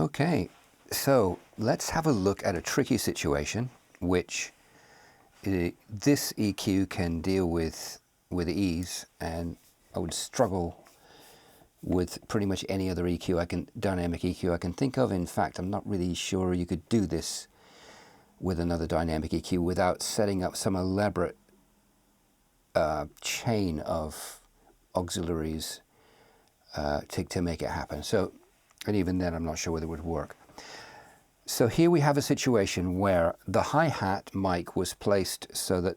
Okay, so let's have a look at a tricky situation which this EQ can deal with ease, and I would struggle with pretty much any other dynamic EQ I can think of. In fact, I'm not really sure you could do this with another dynamic EQ without setting up some elaborate chain of auxiliaries to make it happen. So, and even then I'm not sure whether it would work. So here we have a situation where the hi-hat mic was placed so that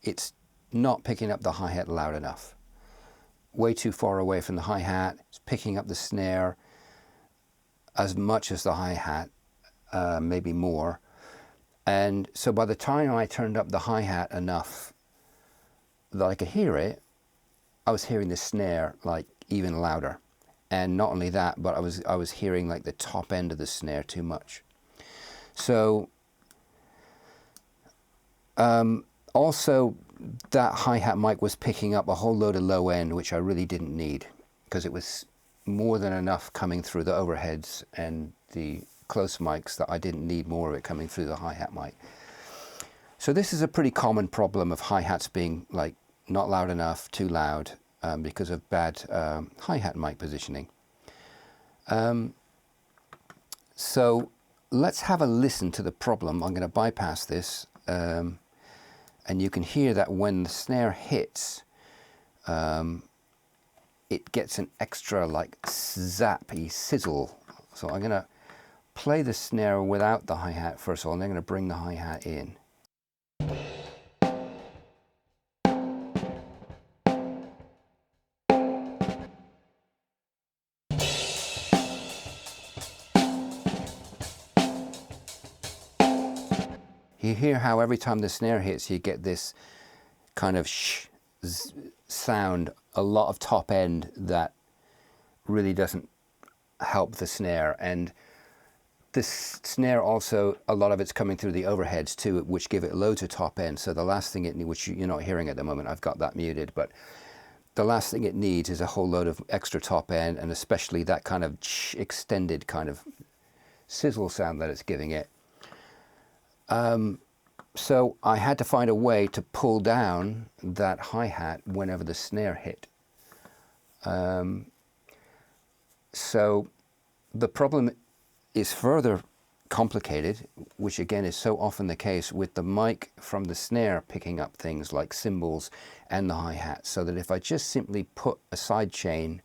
it's not picking up the hi-hat loud enough. Way too far away from the hi-hat, it's picking up the snare as much as the hi-hat, maybe more. And so by the time I turned up the hi-hat enough that I could hear it, I was hearing the snare like even louder. And not only that, but I was hearing like the top end of the snare too much. So also that hi-hat mic was picking up a whole load of low end, which I really didn't need, because it was more than enough coming through the overheads and the close mics that I didn't need more of it coming through the hi-hat mic. So this is a pretty common problem of hi-hats being like not loud enough, too loud, because of bad hi-hat mic positioning. So let's have a listen to the problem. I'm going to bypass this, and you can hear that when the snare hits, it gets an extra like zappy sizzle. So I'm going to play the snare without the hi-hat first of all, and then I'm going to bring the hi-hat in. You hear how every time the snare hits, you get this kind of sound, a lot of top end that really doesn't help the snare. And this snare also, a lot of it's coming through the overheads too, which give it loads of top end. So the last thing it needs, which you're not hearing at the moment, I've got that muted, but the last thing it needs is a whole load of extra top end, and especially that kind of extended kind of sizzle sound that it's giving it. So I had to find a way to pull down that hi-hat whenever the snare hit. So the problem is further complicated, which again is so often the case with the mic from the snare picking up things like cymbals and the hi-hat, so that if I just simply put a side chain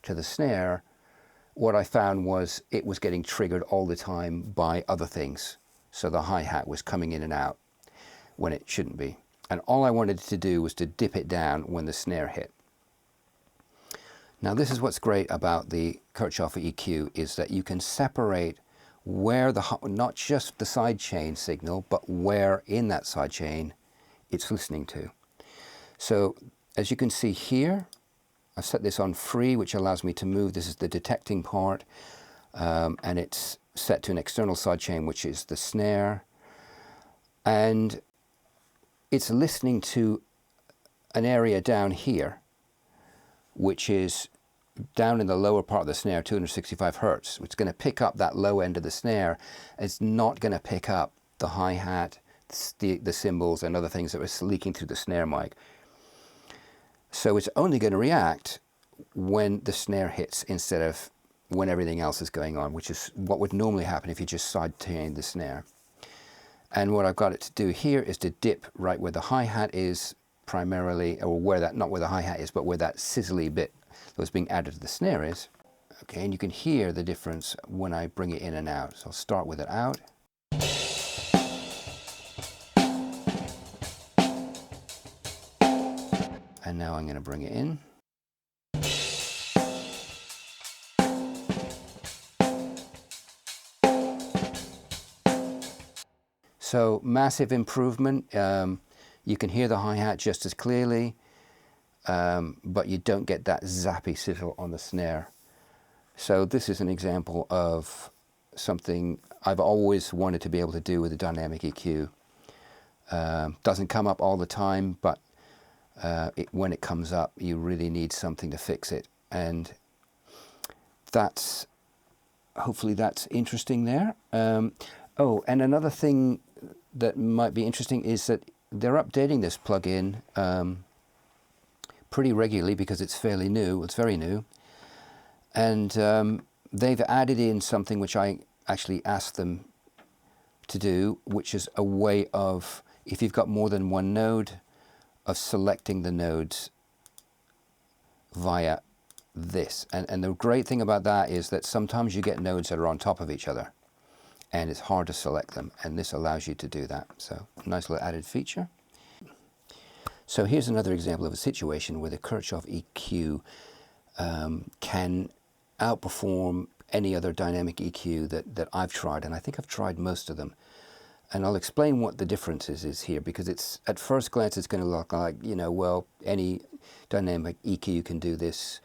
to the snare, what I found was it was getting triggered all the time by other things. So the hi-hat was coming in and out when it shouldn't be. And all I wanted to do was to dip it down when the snare hit. Now this is what's great about the KIrchhoff EQ, is that you can separate where not just the side chain signal, but where in that side chain it's listening to. So as you can see here, I've set this on free, which allows me to move. This is the detecting part, and it's set to an external sidechain, which is the snare, and it's listening to an area down here, which is down in the lower part of the snare, 265 hertz. It's going to pick up that low end of the snare. It's not going to pick up the hi-hat, the cymbals, and other things that was leaking through the snare mic. So it's only going to react when the snare hits instead of when everything else is going on, which is what would normally happen if you just side-chained the snare. And what I've got it to do here is to dip right where the hi-hat is primarily, or where that, not where the hi-hat is, but where that sizzly bit that was being added to the snare is. Okay, and you can hear the difference when I bring it in and out. So I'll start with it out. And now I'm going to bring it in. So massive improvement. You can hear the hi-hat just as clearly, but you don't get that zappy sizzle on the snare. So this is an example of something I've always wanted to be able to do with a dynamic EQ. Doesn't come up all the time, but when it comes up, you really need something to fix it. And that's hopefully that's interesting there. Oh, and another thing that might be interesting is that they're updating this plugin pretty regularly because it's fairly new. It's very new. And they've added in something which I actually asked them to do, which is a way of, if you've got more than one node, of selecting the nodes via this. And the great thing about that is that sometimes you get nodes that are on top of each other and it's hard to select them, and this allows you to do that. So nice little added feature. So here's another example of a situation where the KIrchhoff EQ can outperform any other dynamic EQ that I've tried, and I think I've tried most of them. And I'll explain what the differences is here, because it's, at first glance it's going to look like, you know, well, any dynamic EQ can do this.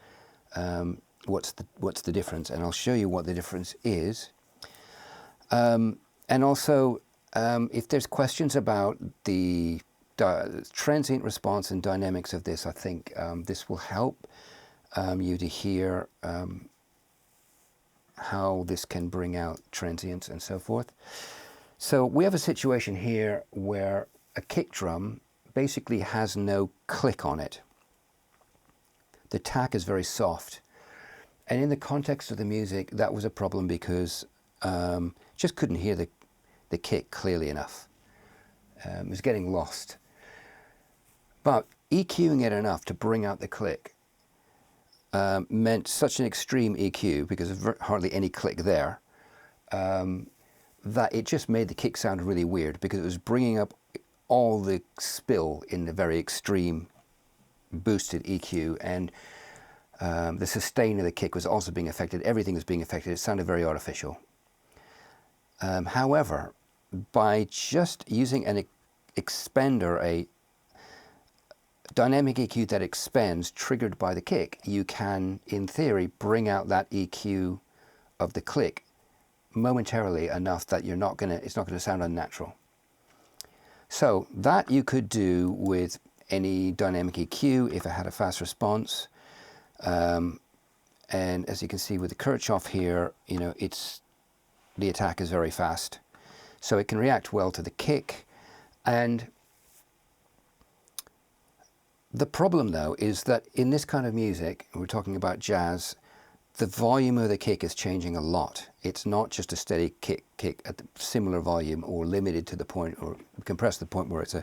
What's the difference? And I'll show you what the difference is. And also, if there's questions about the transient response and dynamics of this, I think this will help you to hear how this can bring out transients and so forth. So we have a situation here where a kick drum basically has no click on it. The tack is very soft. And in the context of the music, that was a problem because just couldn't hear the kick clearly enough. It was getting lost. But EQing it enough to bring out the click meant such an extreme EQ, because of hardly any click there, that it just made the kick sound really weird, because it was bringing up all the spill in the very extreme boosted EQ, and the sustain of the kick was also being affected. Everything was being affected. It sounded very artificial. However, by just using an expander, a dynamic EQ that expands triggered by the kick, you can, in theory, bring out that EQ of the click momentarily enough that it's not going to sound unnatural. So that you could do with any dynamic EQ if it had a fast response. And as you can see with the KIrchhoff here, you know, the attack is very fast, so it can react well to the kick. And the problem, though, is that in this kind of music, we're talking about jazz, the volume of the kick is changing a lot. It's not just a steady kick at the similar volume, or limited to the point, or compressed to the point where it's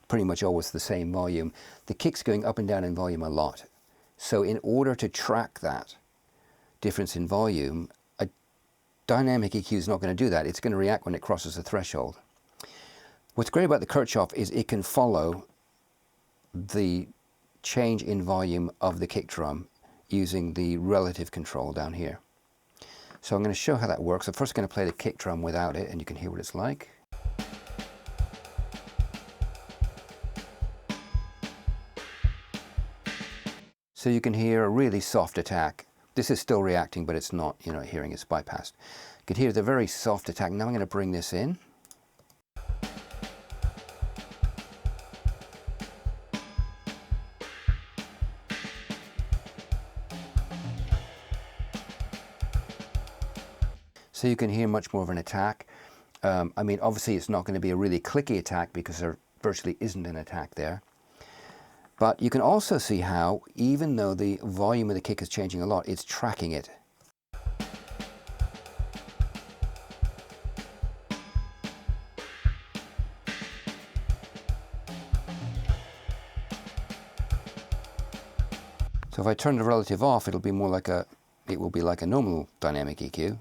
pretty much always the same volume. The kick's going up and down in volume a lot. So in order to track that difference in volume, a dynamic EQ is not going to do that. It's going to react when it crosses the threshold. What's great about the KIrchhoff is it can follow the change in volume of the kick drum using the relative control down here. So I'm going to show how that works. I'm first going to play the kick drum without it, and you can hear what it's like. So you can hear a really soft attack. This is still reacting, but it's not, you know, hearing it's bypassed. You can hear the very soft attack. Now I'm going to bring this in. So you can hear much more of an attack. I mean, obviously it's not going to be a really clicky attack because there virtually isn't an attack there. But you can also see how, even though the volume of the kick is changing a lot, it's tracking it. So if I turn the relative off, it will be like a normal dynamic EQ.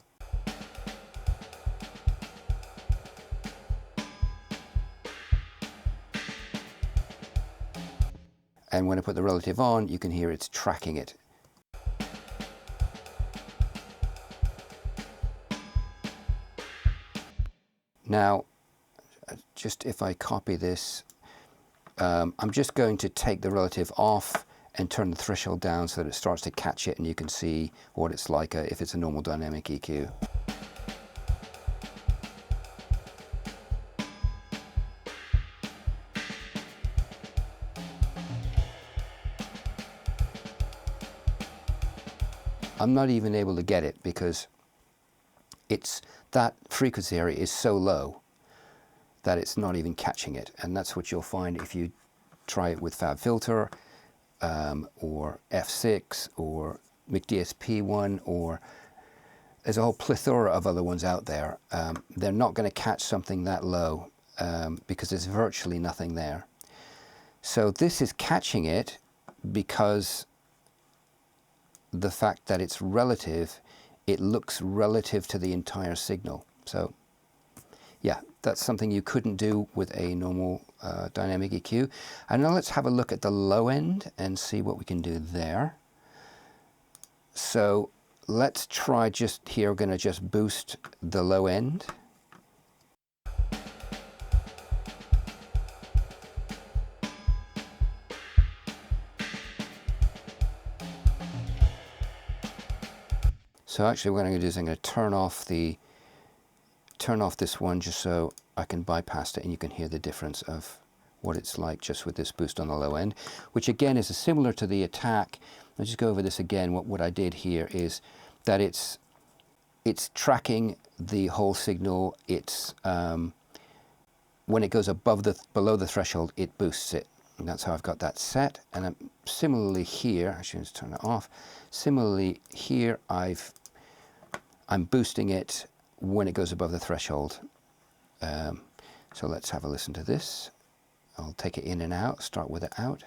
And when I put the relative on, you can hear it's tracking it. Now, just if I copy this, I'm just going to take the relative off and turn the threshold down so that it starts to catch it, and you can see what it's like if it's a normal dynamic EQ. I'm not even able to get it because that frequency area is so low that it's not even catching it. And that's what you'll find if you try it with Fab Filter, or F6, or McDSP1, or there's a whole plethora of other ones out there. They're not going to catch something that low because there's virtually nothing there. So this is catching it because the fact that it's relative, it looks relative to the entire signal. So yeah, that's something you couldn't do with a normal dynamic EQ. And now let's have a look at the low end and see what we can do there. So let's try just here, we're going to just boost the low end. So actually what I'm going to do is I'm going to turn off this one just so I can bypass it and you can hear the difference of what it's like just with this boost on the low end, which again is similar to the attack. I'll just go over this again. What I did here is that it's tracking the whole signal. It's when it goes below the threshold, it boosts it. And that's how I've got that set. And similarly here, actually let's turn it off. Similarly here, I'm boosting it when it goes above the threshold. So let's have a listen to this. I'll take it in and out, start with it out.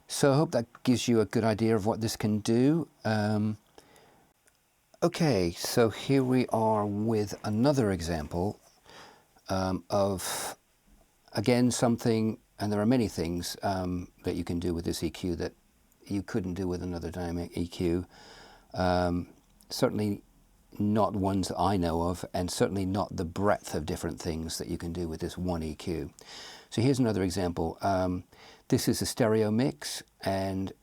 So I hope that gives you a good idea of what this can do. Okay, so here we are with another example of, again, something, and there are many things that you can do with this EQ that you couldn't do with another dynamic EQ. Certainly not ones that I know of, and certainly not the breadth of different things that you can do with this one EQ. So here's another example. This is a stereo mix, and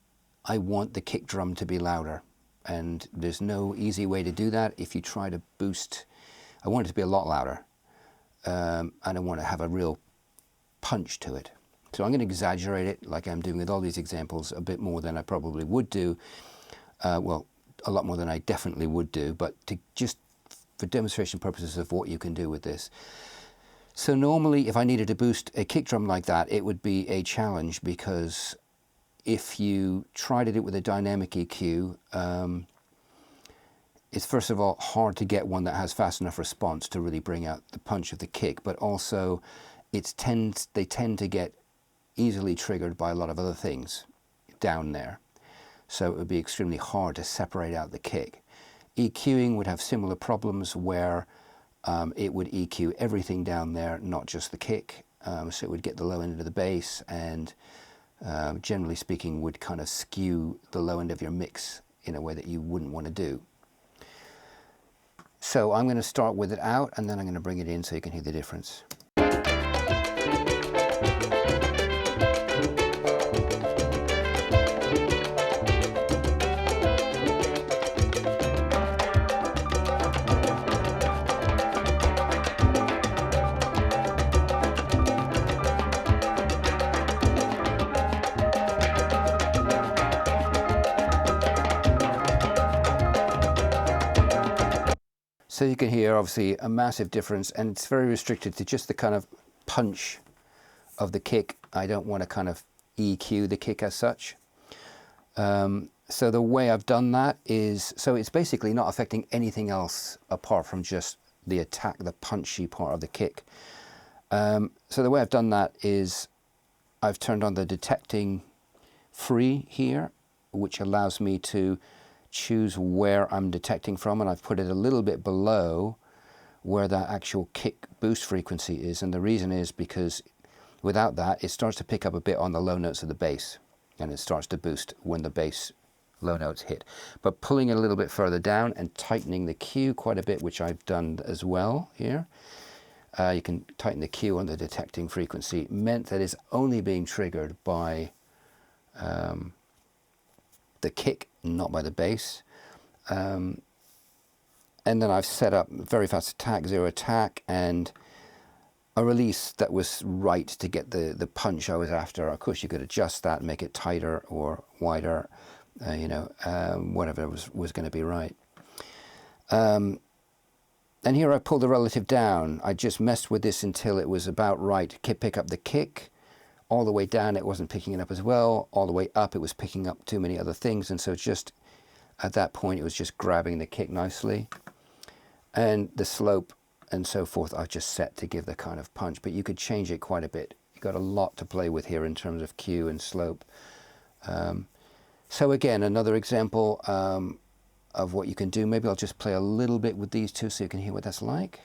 I want the kick drum to be louder. And there's no easy way to do that. If you try to boost, I want it to be a lot louder. And I want to have a real punch to it. So I'm going to exaggerate it, like I'm doing with all these examples, a bit more than I probably would do. Well, a lot more than I definitely would do, but just for demonstration purposes of what you can do with this. So normally, if I needed to boost a kick drum like that, it would be a challenge, because if you try to do it with a dynamic EQ, it's first of all hard to get one that has fast enough response to really bring out the punch of the kick, but also they tend to get easily triggered by a lot of other things down there. So it would be extremely hard to separate out the kick. EQing would have similar problems where it would EQ everything down there, not just the kick. So it would get the low end of the bass, and generally speaking would kind of skew the low end of your mix in a way that you wouldn't want to do. So I'm going to start with it out, and then I'm going to bring it in so you can hear the difference. So you can hear obviously a massive difference, and it's very restricted to just the kind of punch of the kick. I don't want to kind of EQ the kick as such. So the way I've done that is, so it's basically not affecting anything else apart from just the attack, the punchy part of the kick. So the way I've done that is I've turned on the detecting free here, which allows me to choose where I'm detecting from, and I've put it a little bit below where that actual kick boost frequency is. And the reason is because without that, it starts to pick up a bit on the low notes of the bass, and it starts to boost when the bass low notes hit. But pulling it a little bit further down and tightening the Q quite a bit, which I've done as well here. You can tighten the Q on the detecting frequency, meant that it's only being triggered by the kick, not by the bass. And then I've set up very fast attack, zero attack, and a release that was right to get the punch I was after. Of course, you could adjust that, make it tighter or wider, whatever was going to be right. And here I pulled the relative down. I just messed with this until it was about right. Pick up the kick. All the way down, it wasn't picking it up as well. All the way up, it was picking up too many other things. And so just at that point, it was just grabbing the kick nicely. And the slope and so forth, I've just set to give the kind of punch. But you could change it quite a bit. You've got a lot to play with here in terms of Q and slope. So again, another example of what you can do. Maybe I'll just play a little bit with these two so you can hear what that's like.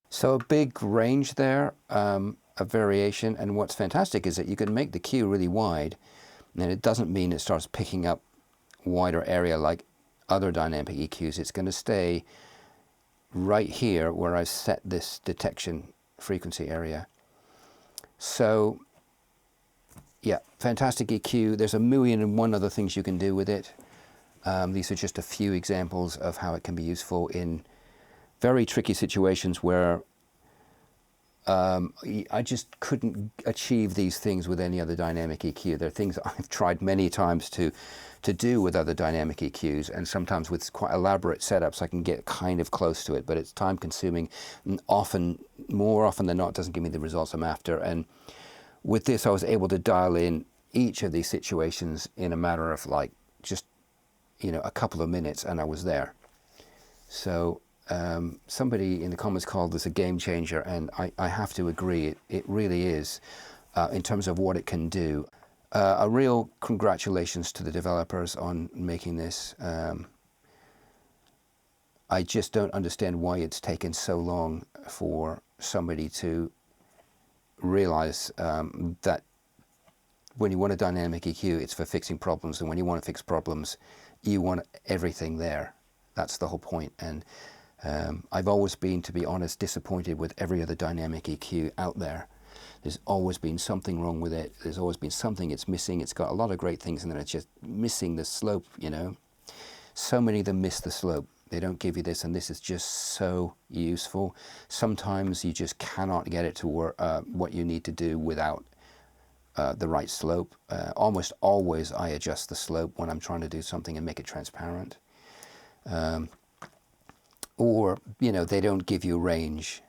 So a big range there of variation, and what's fantastic is that you can make the Q really wide, and it doesn't mean it starts picking up wider area like other dynamic EQs. It's going to stay right here where I've set this detection frequency area. So yeah, fantastic EQ. There's a million and one other things you can do with it. These are just a few examples of how it can be useful in very tricky situations where I just couldn't achieve these things with any other dynamic EQ. They're things I've tried many times to do with other dynamic EQs, and sometimes with quite elaborate setups I can get kind of close to it, but it's time consuming, and more often than not, doesn't give me the results I'm after. And with this, I was able to dial in each of these situations in a matter of like just, a couple of minutes, and I was there. So somebody in the comments called this a game changer, and I have to agree, it really is in terms of what it can do. A real congratulations to the developers on making this. I just don't understand why it's taken so long for somebody to realize that when you want a dynamic EQ, it's for fixing problems, and when you want to fix problems, you want everything there. That's the whole point. And I've always been, to be honest, disappointed with every other dynamic EQ out there. There's always been something wrong with it. There's always been something it's missing. It's got a lot of great things, and then it's just missing the slope, So many of them miss the slope. They don't give you this, and this is just so useful. Sometimes you just cannot get it to work what you need to do without the right slope. Almost always I adjust the slope when I'm trying to do something and make it transparent. Or, they don't give you range,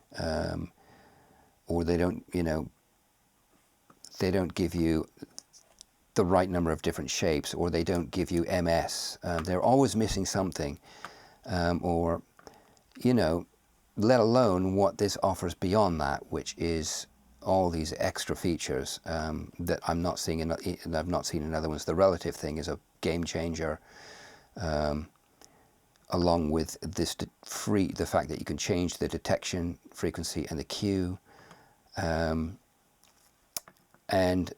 or they don't give you the right number of different shapes, or they don't give you MS. They're always missing something, or, let alone what this offers beyond that, which is all these extra features that I'm not seeing I've not seen in other ones. The relative thing is a game changer. Along with this the fact that you can change the detection frequency and the Q, and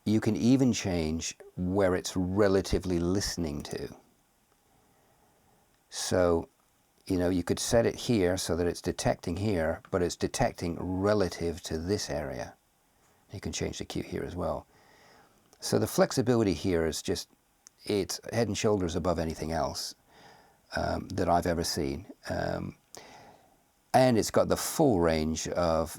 you can even change where it's relatively listening to. So, you could set it here so that it's detecting here, but it's detecting relative to this area. You can change the Q here as well. So the flexibility here is just, it's head and shoulders above anything else that I've ever seen. And it's got the full range of,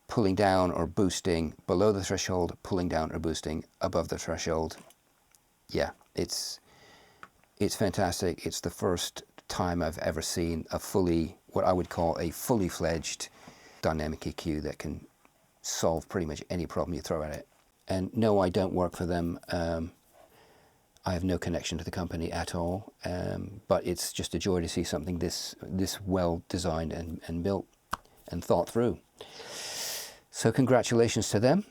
pulling down or boosting below the threshold, pulling down or boosting above the threshold. Yeah, it's It's fantastic. It's the first time I've ever seen a what I would call a fully fledged dynamic EQ that can solve pretty much any problem you throw at it. And no, I don't work for them. I have no connection to the company at all, but it's just a joy to see something this well designed and built and thought through. So congratulations to them.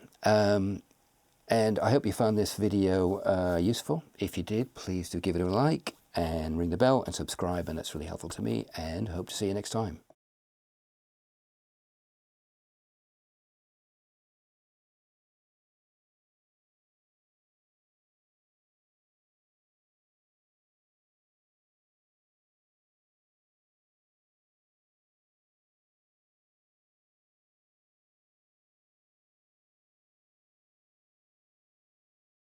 And I hope you found this video useful. If you did, please do give it a like and ring the bell and subscribe, and that's really helpful to me, and hope to see you next time.